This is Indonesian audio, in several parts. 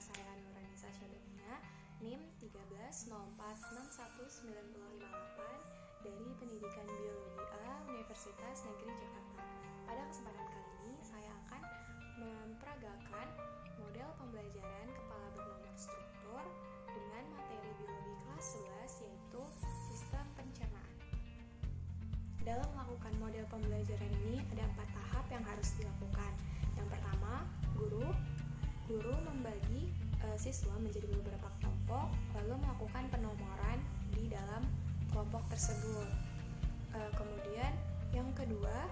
saya Nurani Sasyadamina, NIM 1304619058 dari Pendidikan Biologi A Universitas Negeri Jakarta. Pada kesempatan kali ini, saya akan memperagakan model pembelajaran kepala bernomor struktur dengan materi biologi kelas 11 yaitu sistem pencernaan. Dalam melakukan model pembelajaran ini ada 4 tahap yang harus dilakukan. Yang pertama, guru membagi siswa menjadi beberapa kelompok lalu melakukan penomoran di dalam kelompok tersebut. Kemudian yang kedua,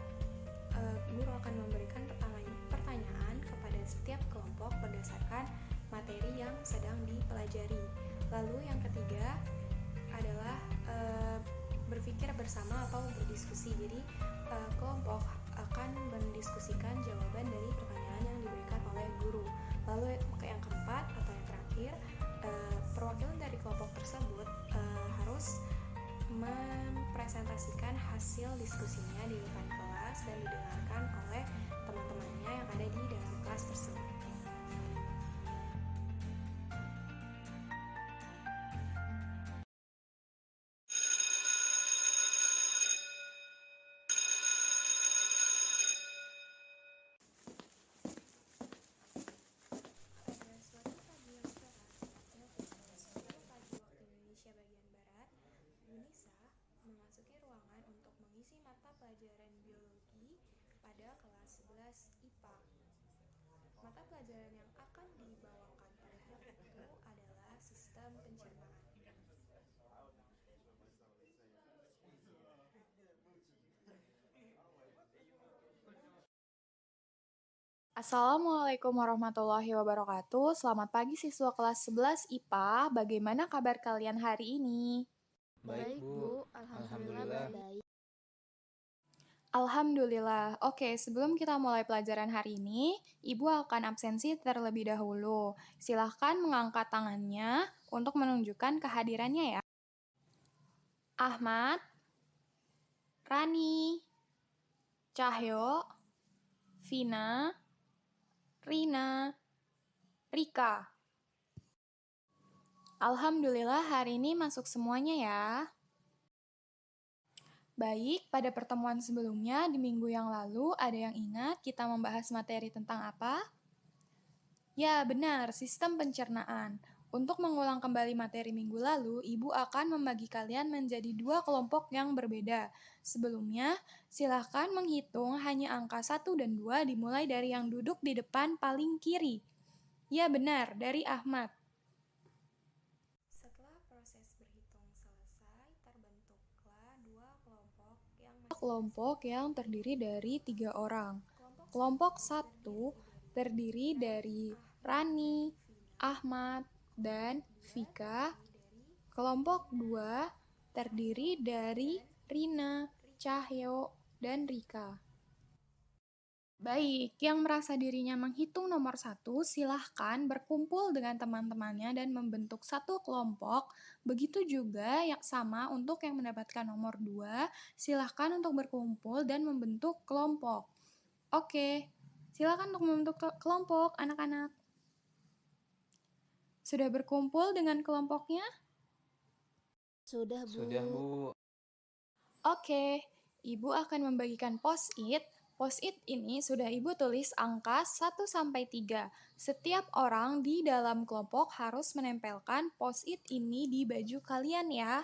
guru akan memberikan pertanyaan kepada setiap kelompok berdasarkan materi yang sedang dipelajari. Lalu yang ketiga adalah berpikir bersama atau berdiskusi. Jadi kelompok akan mendiskusikan jawaban dari pertanyaan yang diberikan oleh guru. Lalu yang keempat atau yang terakhir, perwakilan dari kelompok tersebut harus mempresentasikan hasil diskusinya di depan kelas dan didengarkan oleh teman-temannya yang ada di dalam kelas tersebut. Yunisa memasuki ruangan untuk mengisi mata pelajaran biologi pada kelas 11 IPA. Mata pelajaran yang akan dibawakan pada hari itu adalah sistem pencernaan. Assalamualaikum warahmatullahi wabarakatuh. Selamat pagi siswa kelas 11 IPA. Bagaimana kabar kalian hari ini? Baik, Bu. Alhamdulillah baik. Alhamdulillah. Oke, sebelum kita mulai pelajaran hari ini, Ibu akan absensi terlebih dahulu. Silahkan mengangkat tangannya untuk menunjukkan kehadirannya ya. Ahmad, Rani, Cahyo, Vina, Rina, Rika. Alhamdulillah hari ini masuk semuanya ya. Baik, pada pertemuan sebelumnya di minggu yang lalu ada yang ingat kita membahas materi tentang apa? Ya, benar, sistem pencernaan. Untuk mengulang kembali materi minggu lalu, Ibu akan membagi kalian menjadi 2 kelompok yang berbeda. Sebelumnya, silakan menghitung hanya angka 1 dan 2 dimulai dari yang duduk di depan paling kiri. Ya, benar, dari Ahmad. Setelah proses berhitung selesai, terbentuklah 2 Kelompok yang terdiri dari 3 orang. Kelompok 1 terdiri dari Rani, Ahmad, dan Vika. Kelompok 2 terdiri dari Rina, Cahyo, dan Rika. Baik, yang merasa dirinya menghitung nomor 1, silahkan berkumpul dengan teman-temannya dan membentuk satu kelompok. Begitu juga yang sama untuk yang mendapatkan nomor 2, silahkan untuk berkumpul dan membentuk kelompok. Oke, silahkan untuk membentuk kelompok, anak-anak. Sudah berkumpul dengan kelompoknya? Sudah, Bu. Sudah, Bu. Oke, Ibu akan membagikan post-it. Post-it ini sudah Ibu tulis angka 1-3. Setiap orang di dalam kelompok harus menempelkan post-it ini di baju kalian ya.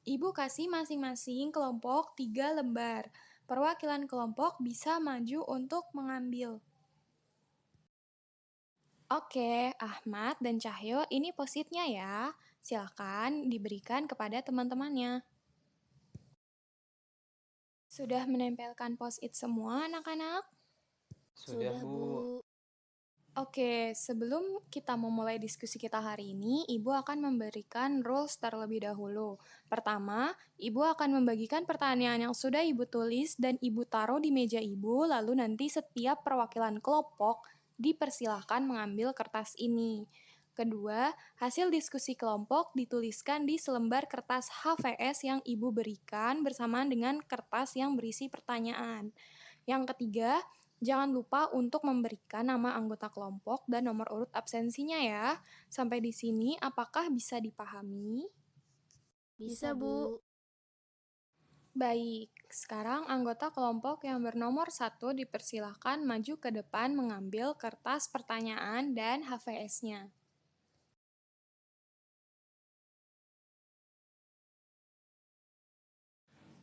Ibu kasih masing-masing kelompok 3 lembar. Perwakilan kelompok bisa maju untuk mengambil. Oke, Ahmad dan Cahyo, ini post-itnya ya. Silakan diberikan kepada teman-temannya. Sudah menempelkan post-it semua, anak-anak? Sudah, Bu. Oke, sebelum kita memulai diskusi kita hari ini, Ibu akan memberikan rules terlebih dahulu. Pertama, Ibu akan membagikan pertanyaan yang sudah Ibu tulis dan Ibu taruh di meja Ibu, lalu nanti setiap perwakilan kelompok dipersilahkan mengambil kertas ini. Kedua, hasil diskusi kelompok dituliskan di selembar kertas HVS yang Ibu berikan bersamaan dengan kertas yang berisi pertanyaan. Yang ketiga, Jangan lupa untuk memberikan nama anggota kelompok dan nomor urut absensinya ya. Sampai di sini, apakah bisa dipahami? Bisa, Bu. Baik, sekarang anggota kelompok yang bernomor 1 dipersilahkan maju ke depan mengambil kertas pertanyaan dan HVS-nya.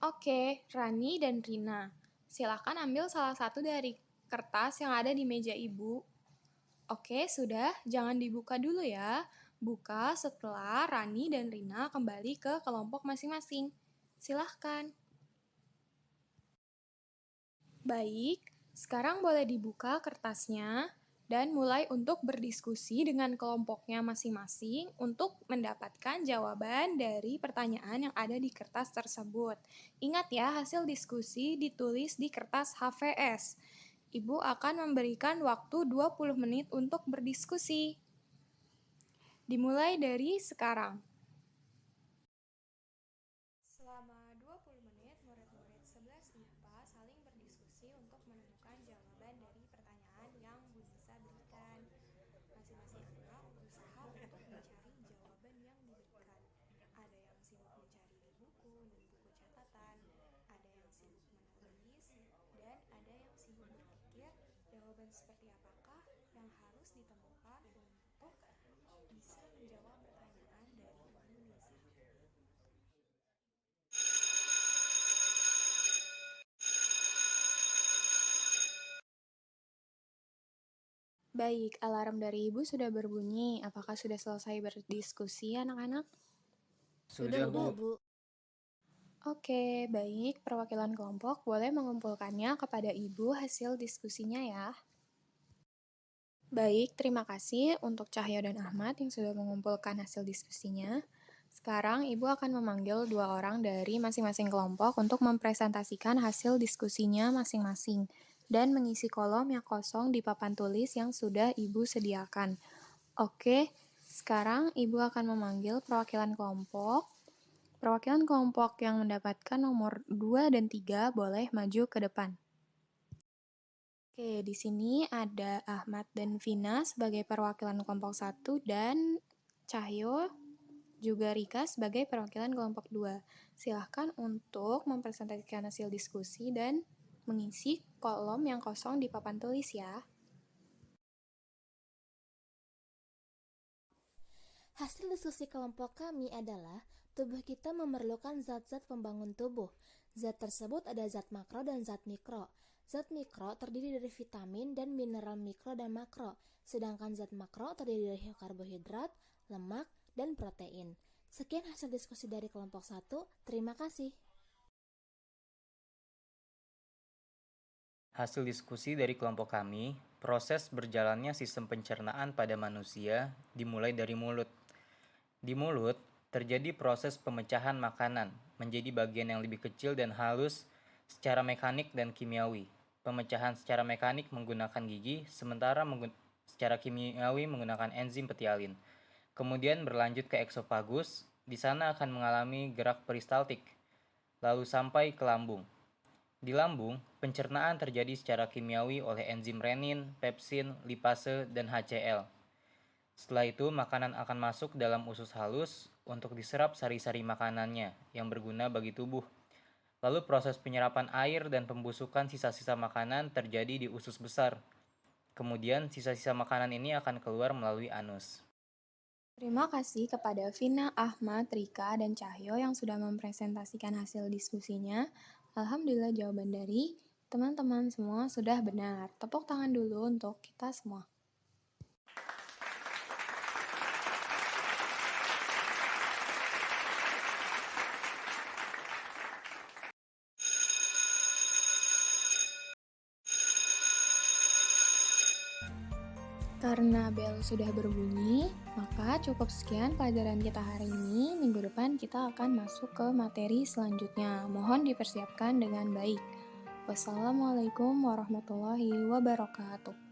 Oke, Rani dan Rina, silakan ambil salah satu dari kertas yang ada di meja Ibu. Oke, sudah, jangan dibuka dulu ya. Buka setelah Rani dan Rina kembali ke kelompok masing-masing. Silahkan. Baik, sekarang boleh dibuka kertasnya dan mulai untuk berdiskusi dengan kelompoknya masing-masing untuk mendapatkan jawaban dari pertanyaan yang ada di kertas tersebut. Ingat ya, hasil diskusi ditulis di kertas HVS. Ibu akan memberikan waktu 20 menit untuk berdiskusi. Dimulai dari sekarang. Selama 20 menit, murid-murid 11 IPA saling berdiskusi untuk menemukan jawaban dari pertanyaan yang Bu Nisa berikan. Masing-masing anak berusaha untuk mencari jawaban yang diberikan. Ada yang sibuk mencari di buku dan buku catatan, ada yang sibuk menulis, dan ada yang sibuk berpikir jawaban seperti apakah yang harus ditemukan untuk bisa menjawab pertanyaan dari Bu Nisa. Baik, alarm dari Ibu sudah berbunyi. Apakah sudah selesai berdiskusi, anak-anak? Sudah, Bu. Bu. Oke, baik. Perwakilan kelompok boleh mengumpulkannya kepada Ibu hasil diskusinya ya. Baik, terima kasih untuk Cahyo dan Ahmad yang sudah mengumpulkan hasil diskusinya. Sekarang Ibu akan memanggil 2 orang dari masing-masing kelompok untuk mempresentasikan hasil diskusinya masing-masing dan mengisi kolom yang kosong di papan tulis yang sudah Ibu sediakan. Oke, sekarang Ibu akan memanggil perwakilan kelompok. Perwakilan kelompok yang mendapatkan nomor 2 dan 3 boleh maju ke depan. Oke, di sini ada Ahmad dan Vina sebagai perwakilan kelompok 1 dan Cahyo juga Rika sebagai perwakilan kelompok 2. Silahkan untuk mempresentasikan hasil diskusi dan mengisi kolom yang kosong di papan tulis ya. Hasil diskusi kelompok kami adalah tubuh kita memerlukan zat-zat pembangun tubuh. Zat tersebut ada zat makro dan zat mikro. Zat mikro terdiri dari vitamin dan mineral mikro dan makro, sedangkan zat makro terdiri dari karbohidrat, lemak, dan protein. Sekian hasil diskusi dari kelompok 1. Terima kasih. Hasil diskusi dari kelompok kami, proses berjalannya sistem pencernaan pada manusia dimulai dari mulut. Di mulut, terjadi proses pemecahan makanan menjadi bagian yang lebih kecil dan halus secara mekanik dan kimiawi. Pemecahan secara mekanik menggunakan gigi, sementara secara kimiawi menggunakan enzim petialin. Kemudian berlanjut ke eksofagus, di sana akan mengalami gerak peristaltik, lalu sampai ke lambung. Di lambung, pencernaan terjadi secara kimiawi oleh enzim renin, pepsin, lipase, dan HCl. Setelah itu, makanan akan masuk dalam usus halus untuk diserap sari-sari makanannya yang berguna bagi tubuh. Lalu proses penyerapan air dan pembusukan sisa-sisa makanan terjadi di usus besar. Kemudian sisa-sisa makanan ini akan keluar melalui anus. Terima kasih kepada Vina, Ahmad, Rika, dan Cahyo yang sudah mempresentasikan hasil diskusinya. Alhamdulillah jawaban dari teman-teman semua sudah benar. Tepuk tangan dulu untuk kita semua. Karena bel sudah berbunyi, maka cukup sekian pelajaran kita hari ini. Minggu depan kita akan masuk ke materi selanjutnya. Mohon dipersiapkan dengan baik. Wassalamualaikum warahmatullahi wabarakatuh.